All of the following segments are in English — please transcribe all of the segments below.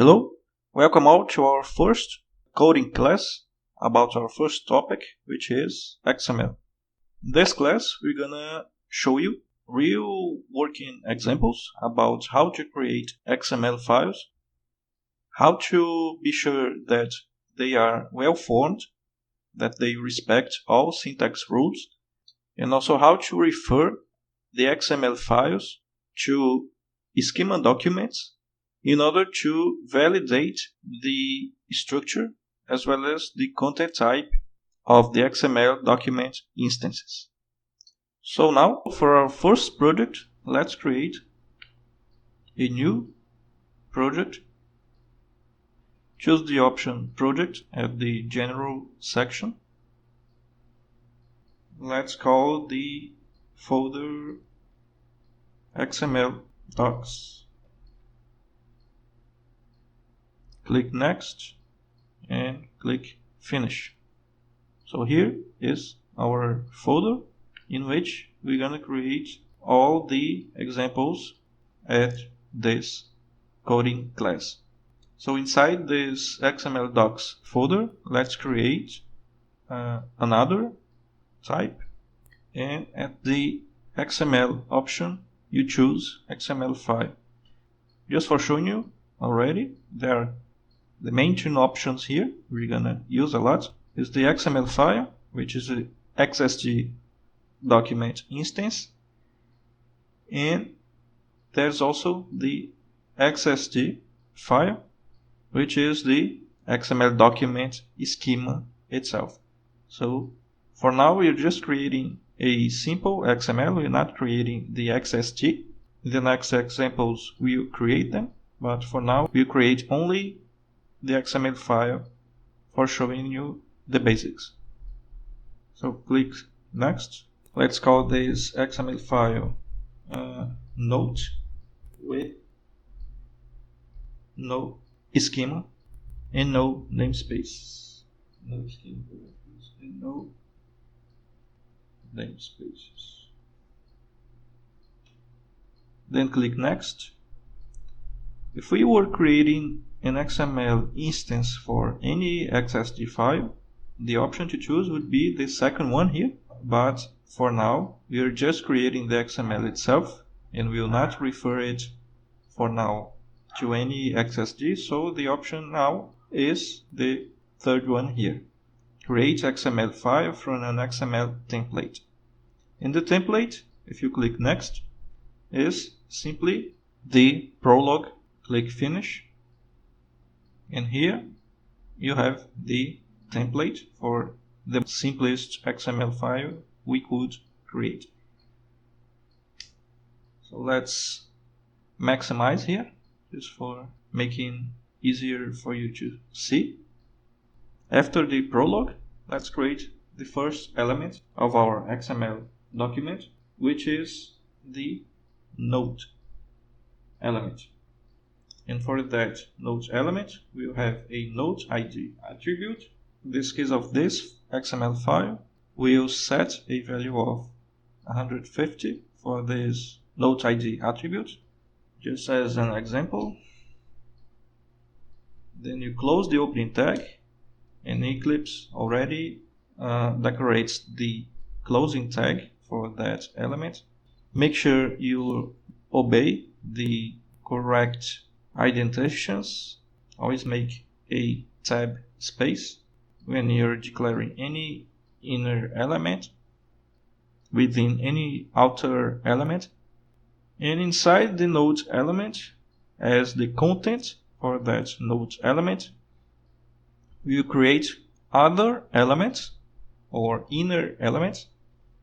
Hello, welcome all to our first coding class about our first topic, which is XML. In this class, we're gonna show you real working examples about how to create XML files, how to be sure that they are well formed, that they respect all syntax rules, and also how to refer the XML files to schema documents in order to validate the structure as well as the content type of the XML document instances. So now, for our first project, let's create a new project. Choose the option Project at the General section. Let's call the folder XML Docs. Click Next and click Finish. So here is our folder in which we're going to create all the examples at this coding class. So inside this XML docs folder, let's create another type, and at the XML option you choose XML file. Just for showing you already, there are the main two options here we're gonna use a lot is the XML file, which is the XSD document instance, and there's also the XSD file, which is the XML document schema itself. So for now we're just creating a simple XML, we're not creating the XSD. In the next examples we'll create them, but for now we'll create only the XML file for showing you the basics. So click Next. Let's call this XML file note with no schema and no namespace. No schema and no namespaces. Then click Next. If we were creating an XML instance for any XSD file, the option to choose would be the second one here, but for now we are just creating the XML itself and we will not refer it for now to any XSD, so the option now is the third one here. Create XML file from an XML template. In the template, if you click Next, is simply the prologue. Click Finish, and here you have the template for the simplest XML file we could create. So let's maximize here, just for making easier for you to see. After the prologue, let's create the first element of our XML document, which is the note element. And for that note element, we'll have a note ID attribute. In this case of this XML file, we'll set a value of 150 for this note ID attribute, just as an example. Then you close the opening tag, and Eclipse already decorates the closing tag for that element. Make sure you obey the correct indentations. Always make a tab space when you're declaring any inner element within any outer element, and inside the node element, as the content for that node element, we'll create other elements or inner elements.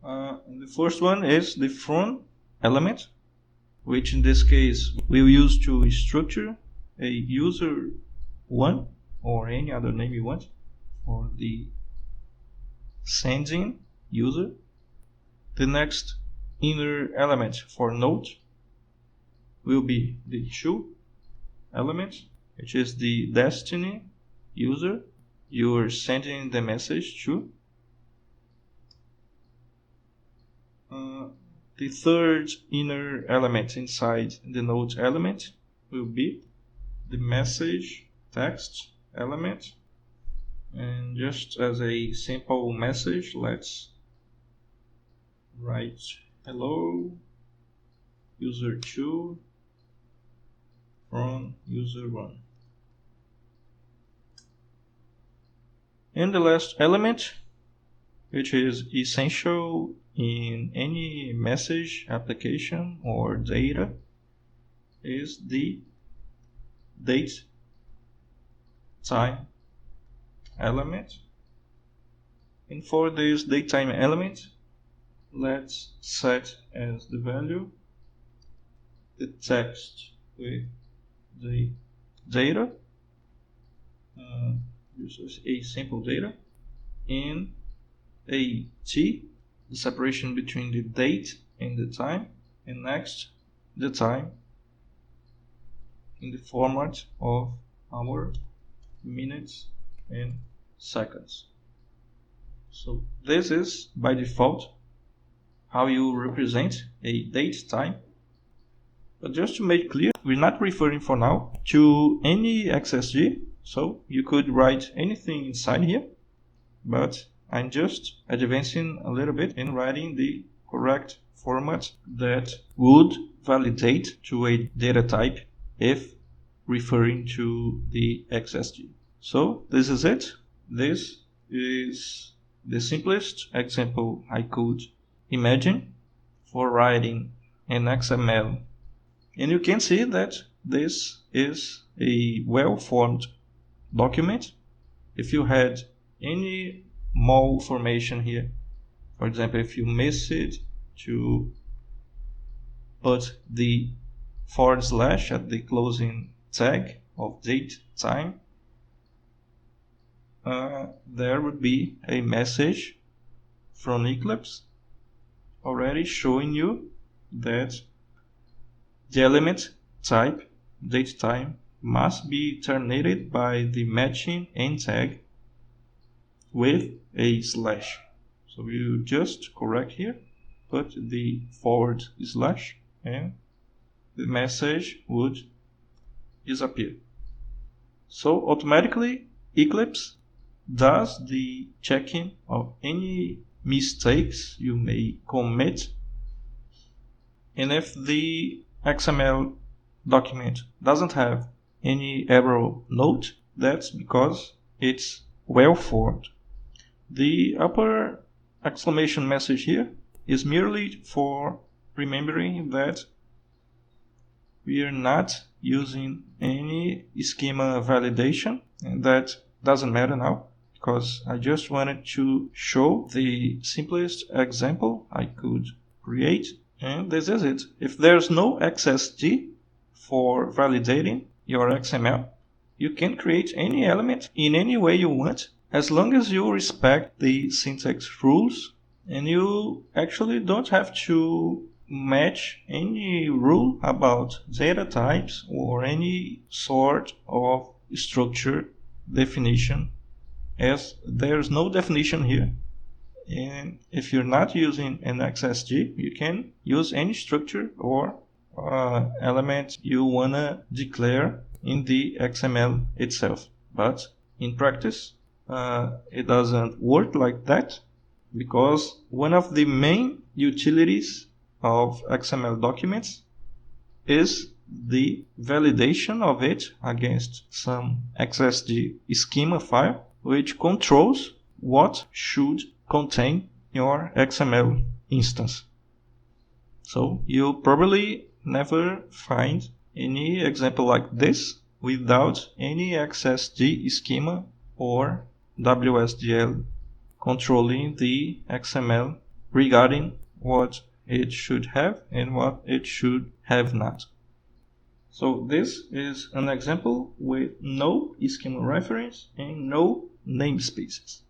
The first one is the from element, which in this case we'll use to structure a user1 or any other name you want for the sending user. The next inner element for node will be the to element, which is the destiny user you're sending the message to. The third inner element inside the node element will be the message text element, and just as a simple message, let's write hello user 2 from user 1. And the last element, which is essential in any message application or data, is the date time element. And for this datetime element, let's set as the value the text with the data, just a simple data, and a t, the separation between the date and the time, and next the time in the format of our minutes and seconds. So this is by default how you represent a date time. But just to make clear, we're not referring for now to any XSD, so you could write anything inside here, but I'm just advancing a little bit in writing the correct format that would validate to a data type if referring to the XSD. So this is it. This is the simplest example I could imagine for writing an XML. And you can see that this is a well-formed document. If you had any malformation here, for example, if you miss it to put the / at the closing tag of date time, there would be a message from Eclipse already showing you that the element type date time must be terminated by the matching end tag with a /. So you just correct here, put the / and the message would disappear. So automatically Eclipse does the checking of any mistakes you may commit, and if the XML document doesn't have any error note, that's because it's well formed. The upper exclamation message here is merely for remembering that we are not using any schema validation, and that doesn't matter now because I just wanted to show the simplest example I could create, and this is it. If there's no XSD for validating your XML, you can create any element in any way you want, as long as you respect the syntax rules, and you actually don't have to match any rule about data types or any sort of structure definition, as there's no definition here. And if you're not using an XSD, you can use any structure or element you wanna declare in the XML itself. But in practice, it doesn't work like that, because one of the main utilities of XML documents is the validation of it against some XSD schema file, which controls what should contain your XML instance. So you'll probably never find any example like this without any XSD schema or WSDL controlling the XML regarding what it should have and what it should have not. So this is an example with no schema reference and no namespaces.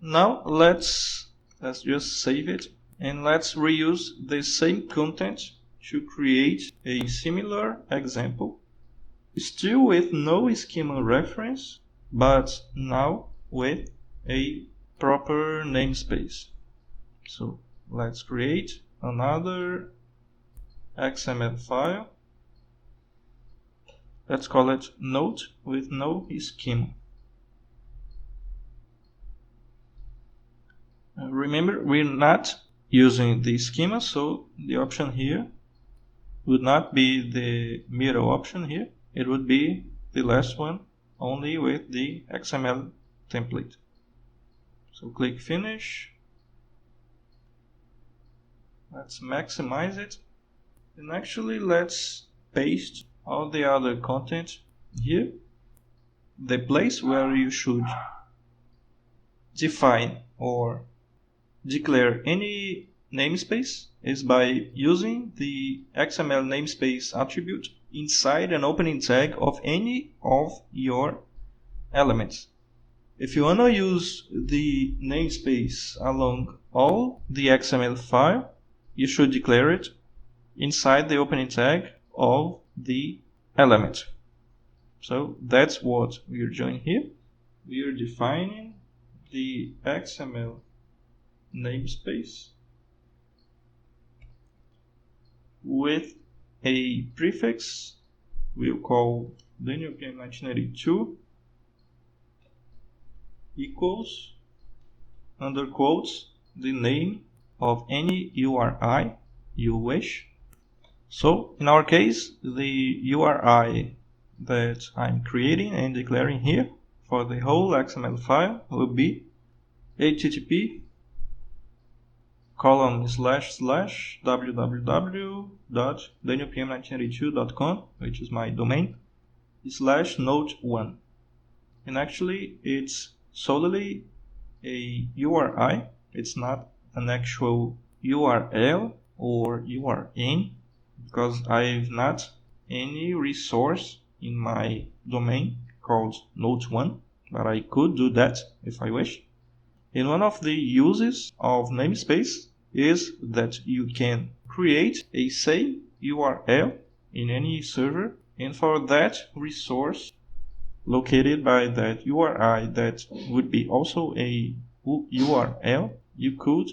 Now let's just save it, and let's reuse the same content to create a similar example, still with no schema reference, but now with a proper namespace. So let's create another XML file, Let's call it node with no schema. Remember, we're not using the schema, so the option here would not be the middle option here. It would be the last one, only with the XML template. So click finish. Let's maximize it. And actually let's paste all the other content here. The place where you should define or declare any namespace is by using the XML namespace attribute inside an opening tag of any of your elements. If you want to use the namespace along all the XML file, you should declare it inside the opening tag of the element. So that's what we are doing here. We are defining the XML namespace with a prefix we'll call DanielPM1982 equals, under quotes, the name of any URI you wish. So in our case, the URI that I'm creating and declaring here for the whole XML file will be http://www.danielpm1982.com, which is my domain, /node1. And actually it's solely a URI. It's not an actual URL or URN, because I've not any resource in my domain called node1, but I could do that if I wish. And one of the uses of namespace is that you can create a same URL in any server, and for that resource located by that URI that would be also a URL, you could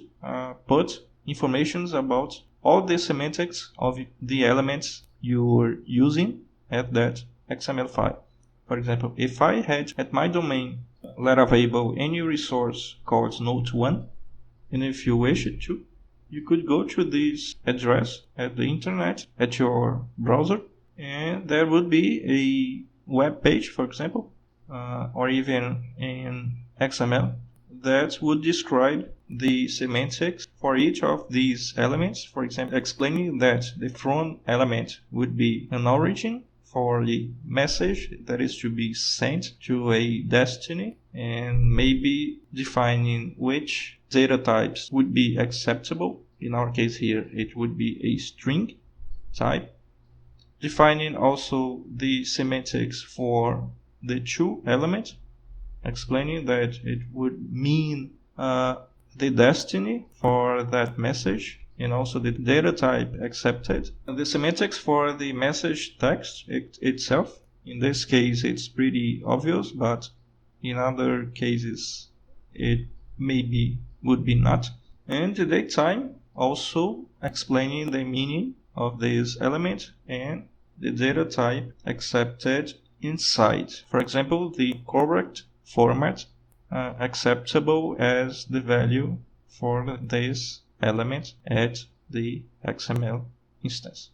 put informations about all the semantics of the elements you're using at that XML file. For example, if I had at my domain let available any resource called node1, and if you wish it to, you could go to this address at the internet at your browser, and there would be a web page, for example, or even in XML, that would describe the semantics for each of these elements. For example, explaining that the from element would be an origin for the message that is to be sent to a destiny, and maybe defining which data types would be acceptable. In our case here, it would be a string type. Defining also the semantics for the to element, explaining that it would mean the destiny for that message, and also the data type accepted. And the semantics for the message text itself. In this case, it's pretty obvious, but in other cases, it maybe would be not. And the date time, also explaining the meaning of this element and the data type accepted inside. For example, the correct format acceptable as the value for this element at the XML instance.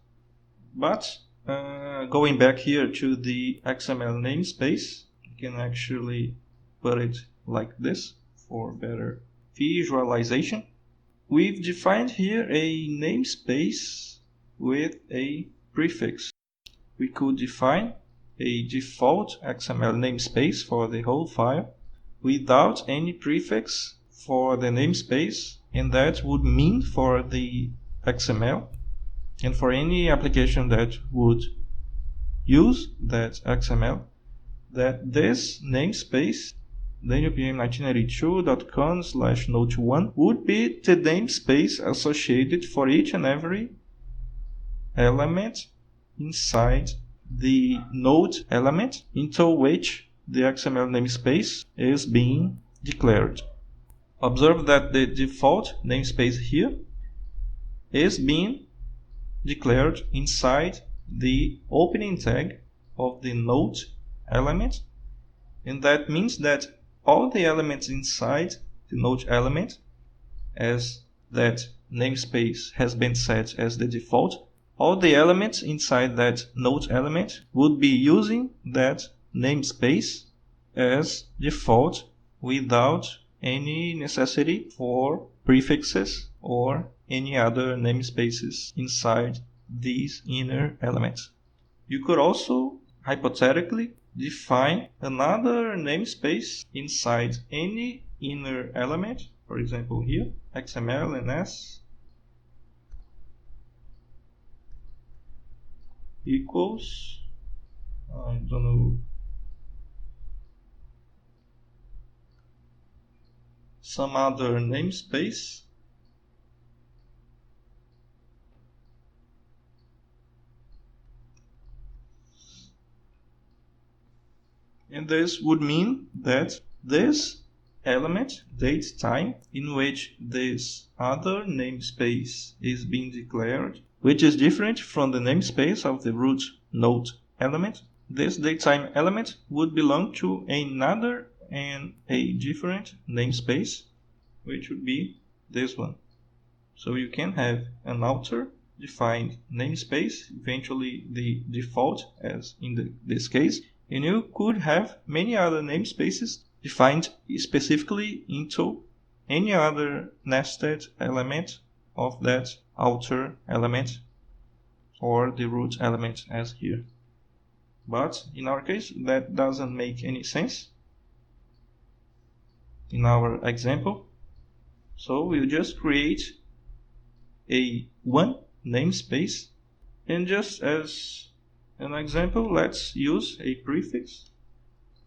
But going back here to the XML namespace, you can actually put it like this for better visualization. We've defined here a namespace with a prefix. We could define a default XML namespace for the whole file without any prefix for the namespace, and that would mean for the XML and for any application that would use that XML, that this namespace danielpm1982.com/node1 would be the namespace associated for each and every element inside the node element into which the XML namespace is being declared. Observe that the default namespace here is being declared inside the opening tag of the node element, and that means that all the elements inside the node element, as that namespace has been set as the default, all the elements inside that node element would be using that namespace as default without any necessity for prefixes or any other namespaces inside these inner elements. You could also hypothetically define another namespace inside any inner element, for example here, XML and S equals, I don't know, some other namespace. And this would mean that this element, date time, in which this other namespace is being declared, which is different from the namespace of the root node element, this datetime element would belong to another and a different namespace, which would be this one. So you can have an outer defined namespace, eventually the default as in this case, and you could have many other namespaces defined specifically into any other nested element of that outer element or the root element as here. But in our case, that doesn't make any sense in our example. So we'll just create a one namespace, and just as an example, let's use a prefix,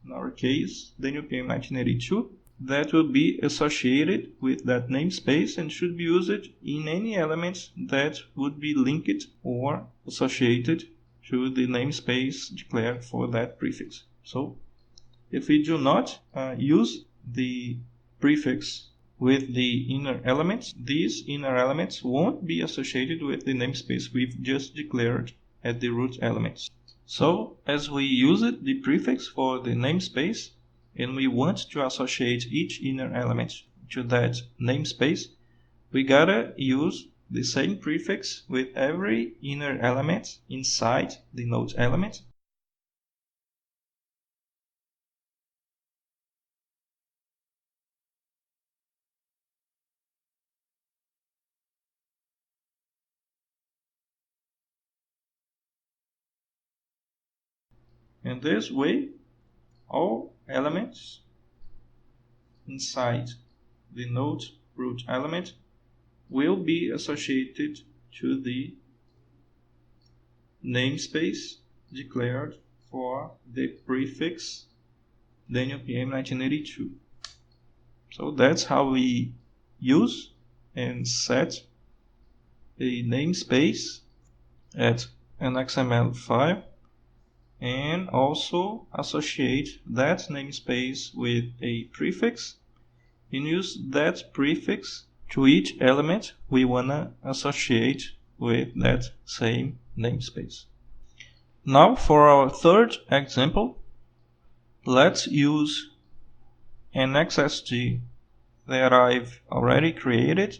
in our case DNUPM 1982, that will be associated with that namespace and should be used in any elements that would be linked or associated to the namespace declared for that prefix. So if we do not use the prefix with the inner elements, these inner elements won't be associated with the namespace we've just declared at the root elements. So as we use the prefix for the namespace and we want to associate each inner element to that namespace, we gotta use the same prefix with every inner element inside the node element. And this way, all elements inside the node root element will be associated to the namespace declared for the prefix DNUPM 1982. So that's how we use and set a namespace at an XML file, and also associate that namespace with a prefix and use that prefix to each element we wanna associate with that same namespace. Now for our third example, let's use an XSD that I've already created.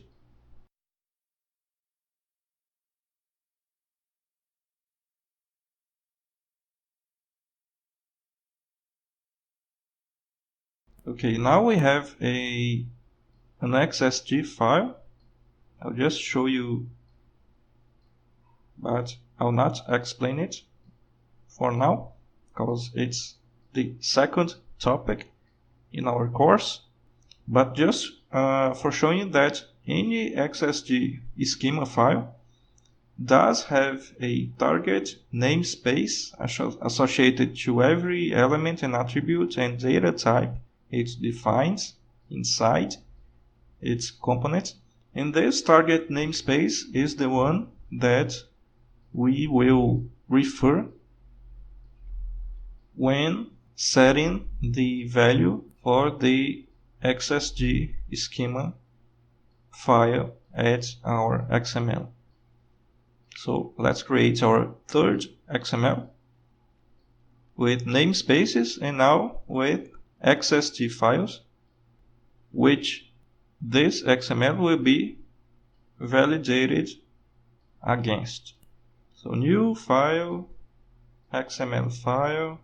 Okay, now we have an XSD file. I'll just show you, but I'll not explain it for now because it's the second topic in our course. But just for showing you that any XSD schema file does have a target namespace associated to every element and attribute and data type it defines inside its component, and this target namespace is the one that we will refer when setting the value for the XSD schema file at our XML. So let's create our third XML. with namespaces and now with XSD files, which this XML will be validated against. So new file, XML file.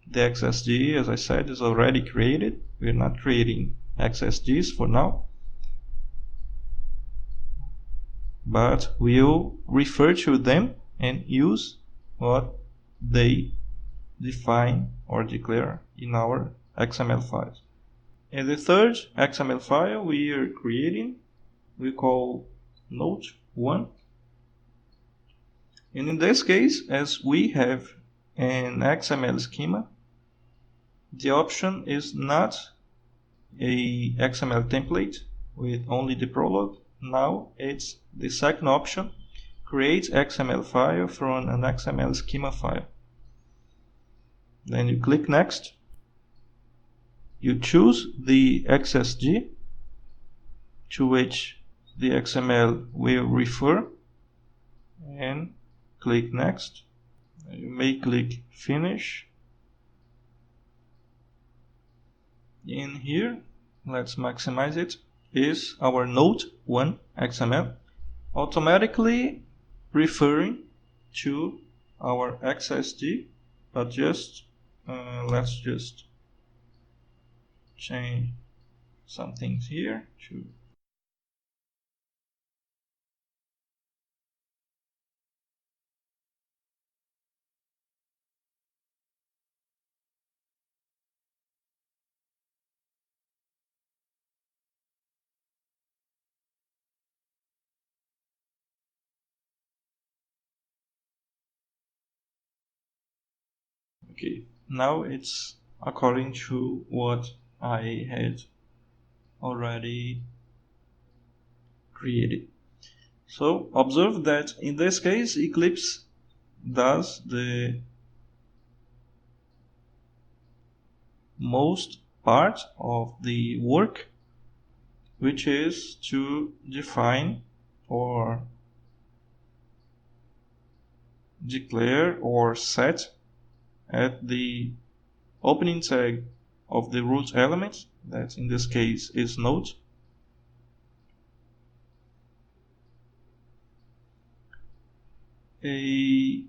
The XSD, as I said, is already created. We're not creating XSDs for now, but we'll refer to them and use what they define or declare in our XML files. And the third XML file we are creating, we call note1. And in this case, as we have an XML schema, the option is not a XML template with only the prologue. Now it's the second option, create XML file from an XML schema file. Then you click next. You choose the XSD to which the XML will refer and click next. You may click finish. In here, let's maximize it, is our note1 XML automatically referring to our XSD, but let's just change some things here to okay, now it's according to what I had already created. So observe that in this case Eclipse does the most part of the work, which is to define or declare or set at the opening tag of the root element, that in this case is node, a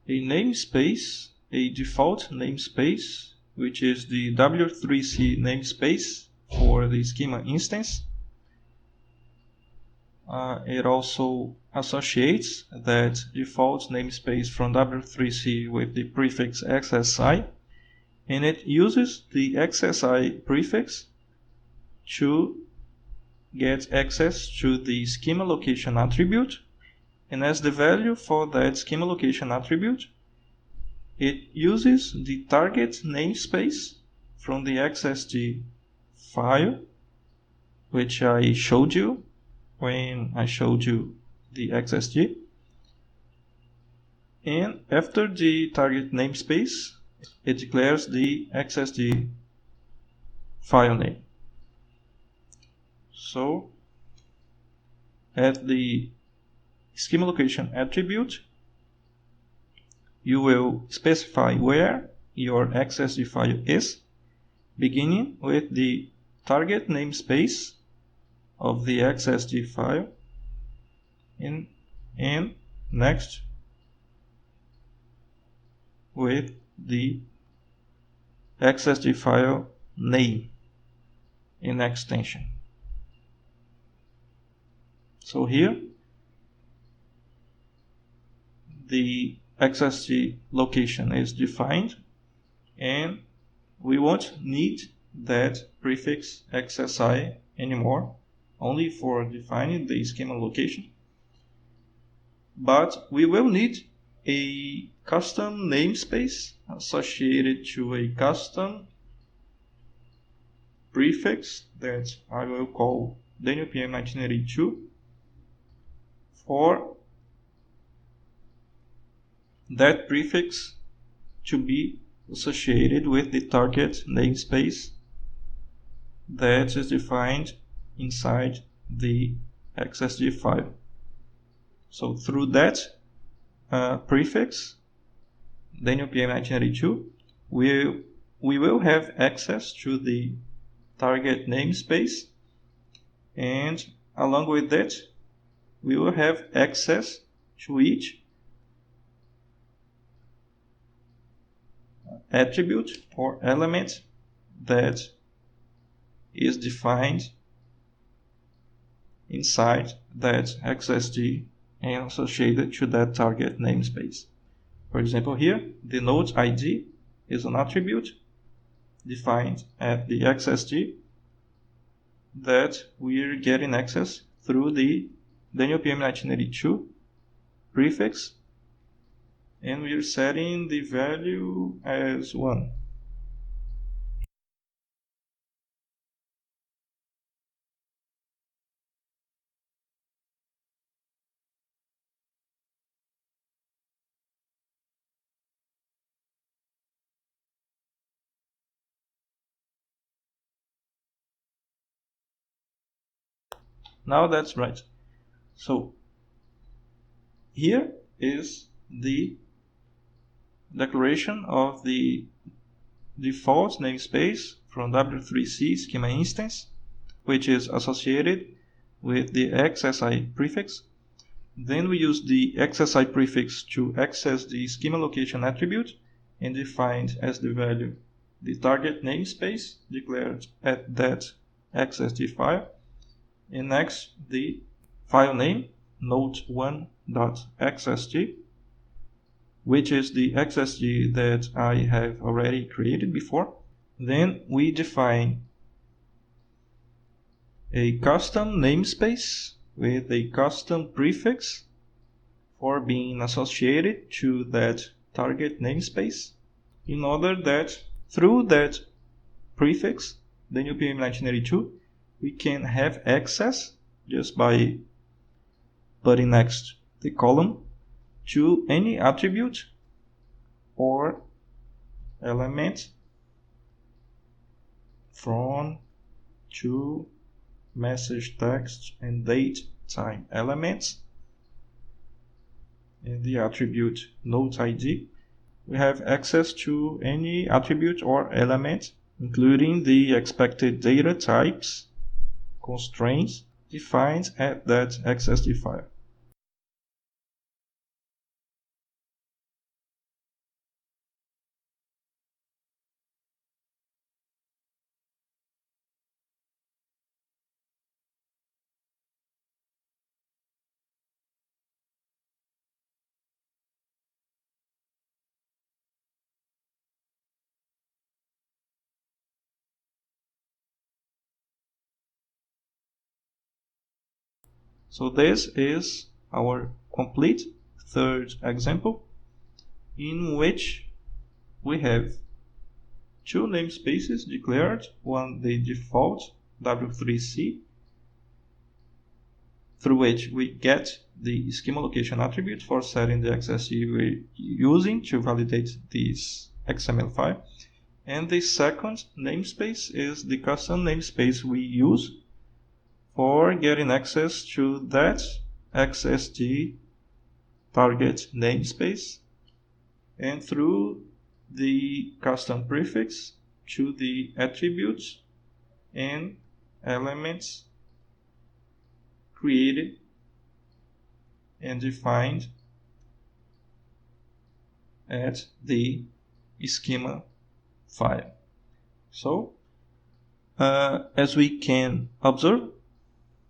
namespace, a default namespace, which is the W3C namespace for the schema instance. It also associates that default namespace from W3C with the prefix XSI, and it uses the XSI prefix to get access to the schema location attribute, and as the value for that schema location attribute, it uses the target namespace from the XSD file, which I showed you when I showed you the XSD. And after the target namespace, it declares the XSD file name. So at the schema location attribute, you will specify where your XSD file is, beginning with the target namespace of the XSD file, and next with the XSD file name in extension. So here the XSD location is defined, and we won't need that prefix XSI anymore, only for defining the schema location. But we will need a custom namespace associated to a custom prefix that I will call Daniel PM 1982 for that prefix to be associated with the target namespace that is defined inside the XSD file. So through that, prefix, then UPM 1982, we will have access to the target namespace, and along with that, we will have access to each attribute or element that is defined inside that XSD and associated to that target namespace. For example, here, the node ID is an attribute defined at the XSD that we're getting access through the UPM 1982 prefix, and we're setting the value as 1. Now that's right. So here is the declaration of the default namespace from W3C schema instance, which is associated with the XSI prefix. Then we use the XSI prefix to access the schema location attribute and defined as the value the target namespace declared at that XSD file. And next, the file name node1.xsd, which is the XSD that I have already created before. Then we define a custom namespace with a custom prefix for being associated to that target namespace, in order that through that prefix, the UPM 1982, we can have access just by putting next the column to any attribute or element from to message text and date time elements in the attribute node ID. We have access to any attribute or element, including the expected data types, constraints defined at that XSD file. So this is our complete third example, in which we have two namespaces declared, one the default W3C, through which we get the schema location attribute for setting the XSD we're using to validate this XML file. And the second namespace is the custom namespace we use for getting access to that XSD target namespace, and through the custom prefix to the attributes and elements created and defined at the schema file. So, as we can observe,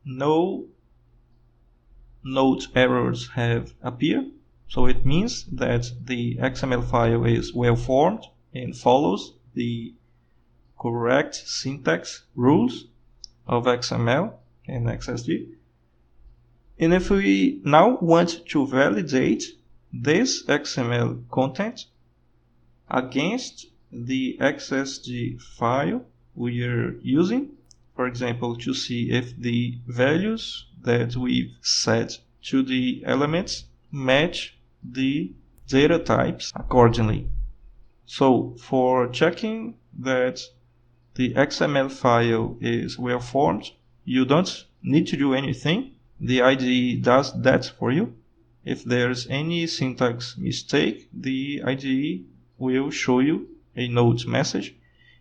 no node errors have appeared, so it means that the XML file is well formed and follows the correct syntax rules of XML and XSD. And if we now want to validate this XML content against the XSD file we are using, for example, to see if the values that we've set to the elements match the data types accordingly. So for checking that the XML file is well formed, you don't need to do anything. The IDE does that for you. if there's any syntax mistake, the IDE will show you a note message.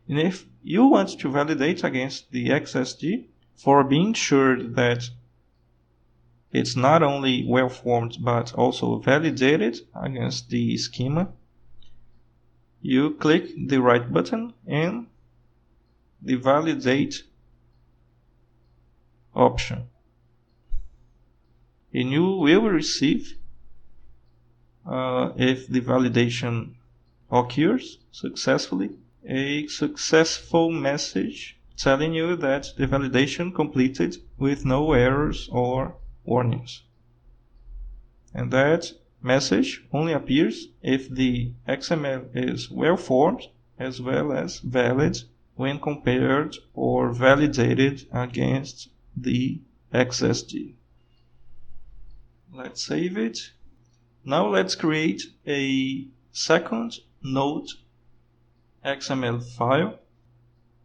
And if you want to validate against the XSD, for being sure that it's not only well-formed but also validated against the schema, you click the right button and the validate option. And you will receive, if the validation occurs successfully, a successful message telling you that the validation completed with no errors or warnings. And that message only appears if the XML is well formed as well as valid when compared or validated against the XSD. Let's save it. Now let's create a second Node XML file,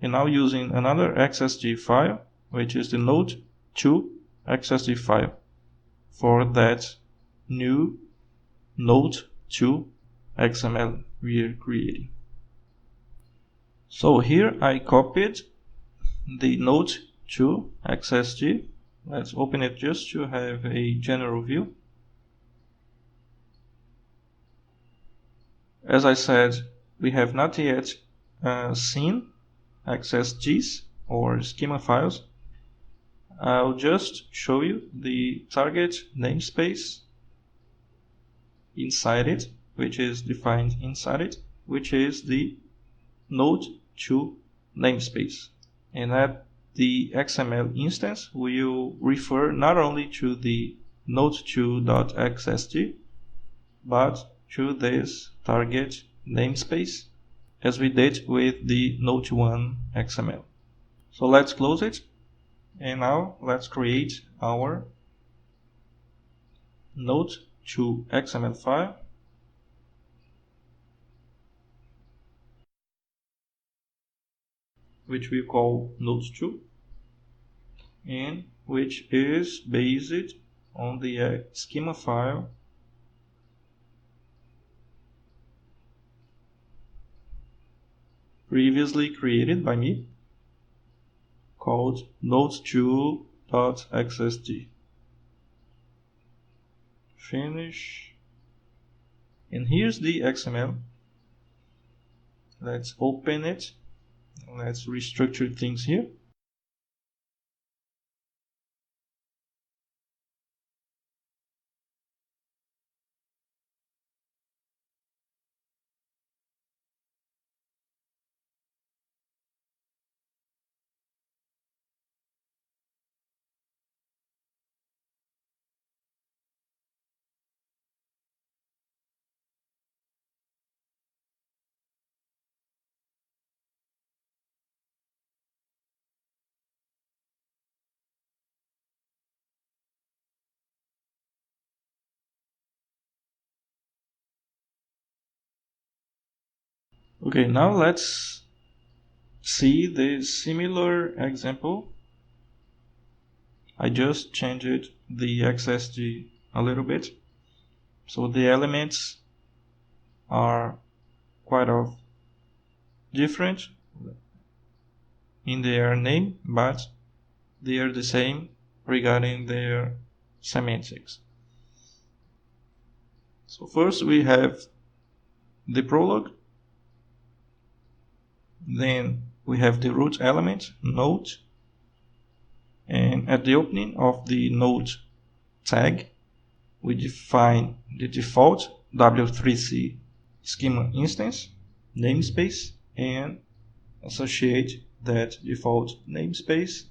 and now using another XSD file, which is the Node2 XSD file for that new Node2 XML we are creating. So here I copied the Node2 XSD. Let's open it just to have a general view. As I said, we have not yet seen XSDs or schema files. I'll just show you the target namespace inside it, which is defined inside it, which is the Node2 namespace. And at the XML instance will refer not only to the node2.xsd, but to this target namespace, as we did with the Node1 XML. So let's close it, and now let's create our Node2 XML file, which we call Node2, and which is based on the schema file previously created by me, called node2.xsd. Finish. And here's the XML. Let's open it. Let's restructure things here. Okay, now let's see the similar example. I just changed the XSD a little bit, so the elements are quite different in their name, but they are the same regarding their semantics. So first we have the prologue, then we have the root element, node, and at the opening of the node tag, we define the default W3C schema instance namespace and associate that default namespace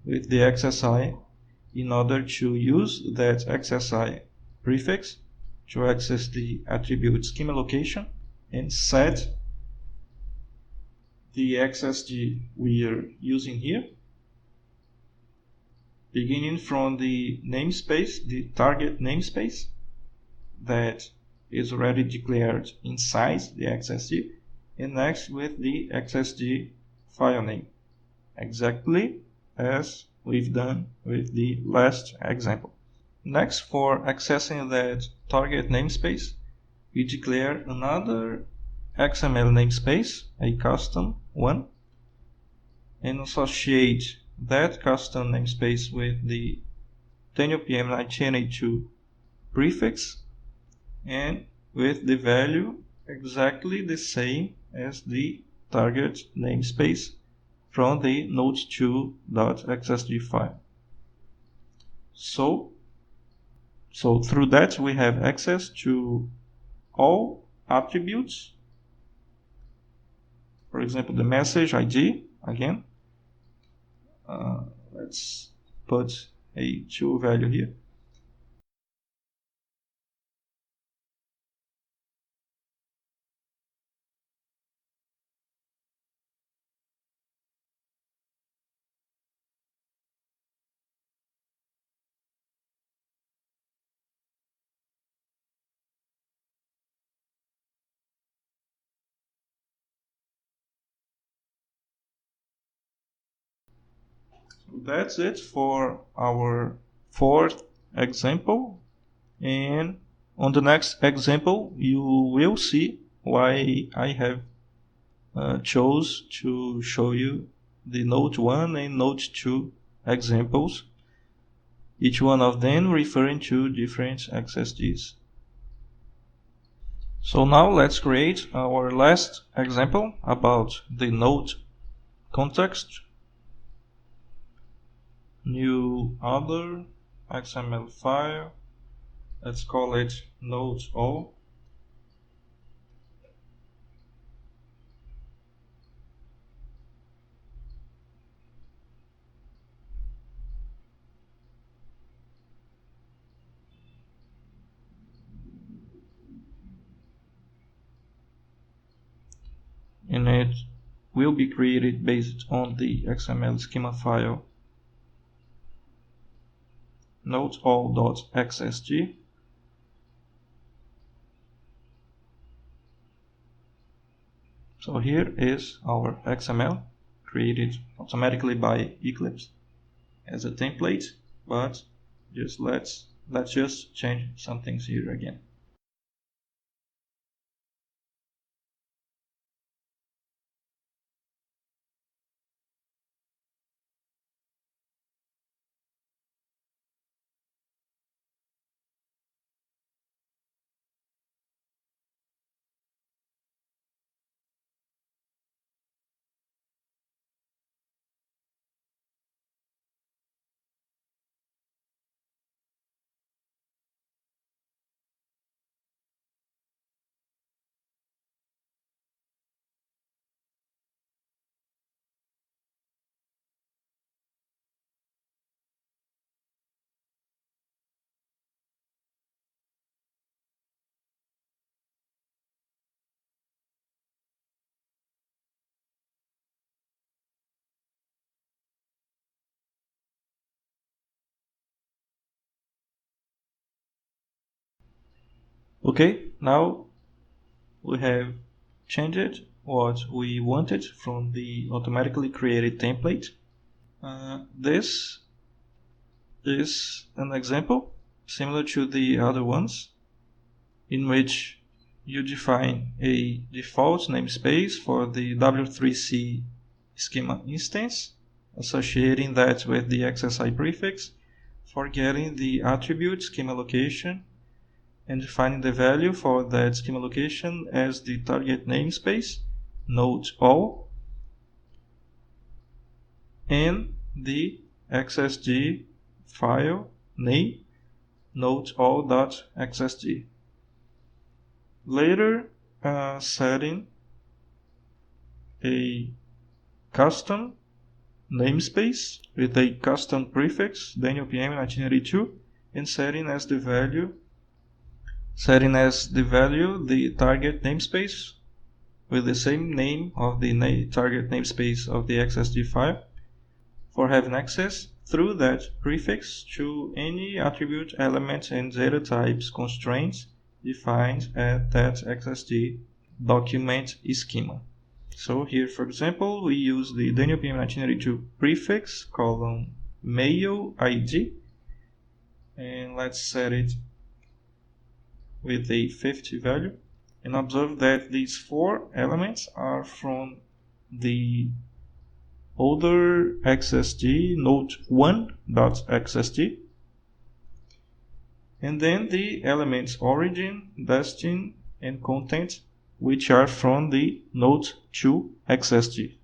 with the XSI in order to use that XSI prefix to access the attribute schema location and set the XSD we are using here, beginning from the namespace, the target namespace that is already declared inside the XSD, and next with the XSD file name, exactly as we've done with the last example. Next, for accessing that target namespace, we declare another XML namespace, a custom one, and associate that custom namespace with the Daniel PM 1982 prefix and with the value exactly the same as the target namespace from the node2.xsd file. So through that we have access to all attributes. For example, the message ID again. Let's put a 2 value here. So that's it for our fourth example, and on the next example you will see why I have chose to show you the Node 1 and Node 2 examples, each one of them referring to different XSDs. So now let's create our last example about the Node context. New other XML file. Let's call it Node all. And it will be created based on the XML schema file nodeall.xsd. So here is our XML created automatically by Eclipse as a template, but let's just change some things here again. Okay, now we have changed what we wanted from the automatically created template. This is an example similar to the other ones, in which you define a default namespace for the W3C schema instance, associating that with the XSI prefix, for getting the attribute schema location, and defining the value for that schema location as the target namespace, node all, and the XSD file name, nodeall.xsd. Later, setting a custom namespace with a custom prefix, Daniel PM 1982, and setting as the value the target namespace with the same name of the target namespace of the XSD file, for having access through that prefix to any attribute, element, and data types constraints defined at that XSD document schema. So here, for example, we use the Daniel PM 1982 prefix column mail ID and let's set it with a 50 value, and observe that these 4 elements are from the older XSD note1.xsd, and then the elements origin, destined, and content, which are from the note2xsd.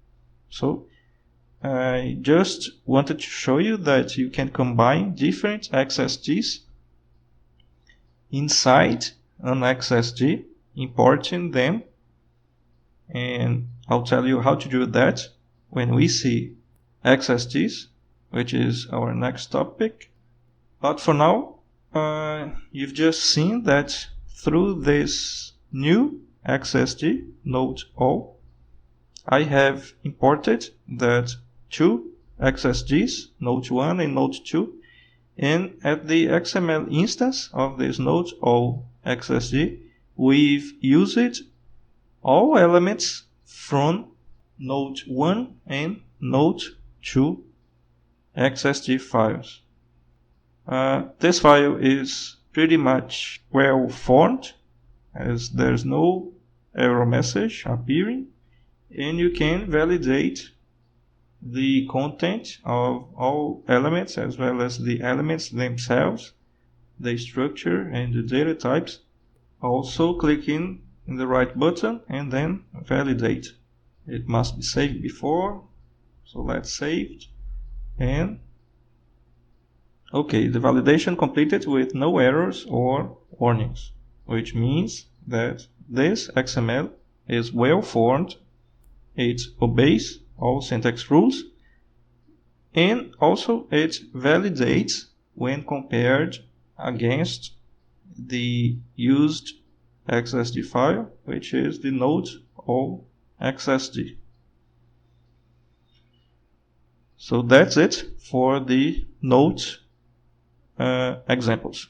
So I just wanted to show you that you can combine different XSDs inside an XSD, importing them, and I'll tell you how to do that when we see XSDs, which is our next topic. But for now, you've just seen that through this new XSD node all, I have imported that 2 XSDs, node 1 and node 2, and at the XML instance of this node all XSD, we've used all elements from node 1 and node 2 XSD files. This file is pretty much well formed, as there's no error message appearing, and you can validate the content of all elements as well as the elements themselves, the structure and the data types. Also clicking in the right button and then validate. It must be saved before, so let's save it. And okay, the validation completed with no errors or warnings, which means that this XML is well formed, it obeys all syntax rules, and also it validates when compared against the used XSD file, which is the node all XSD. So that's it for the node examples.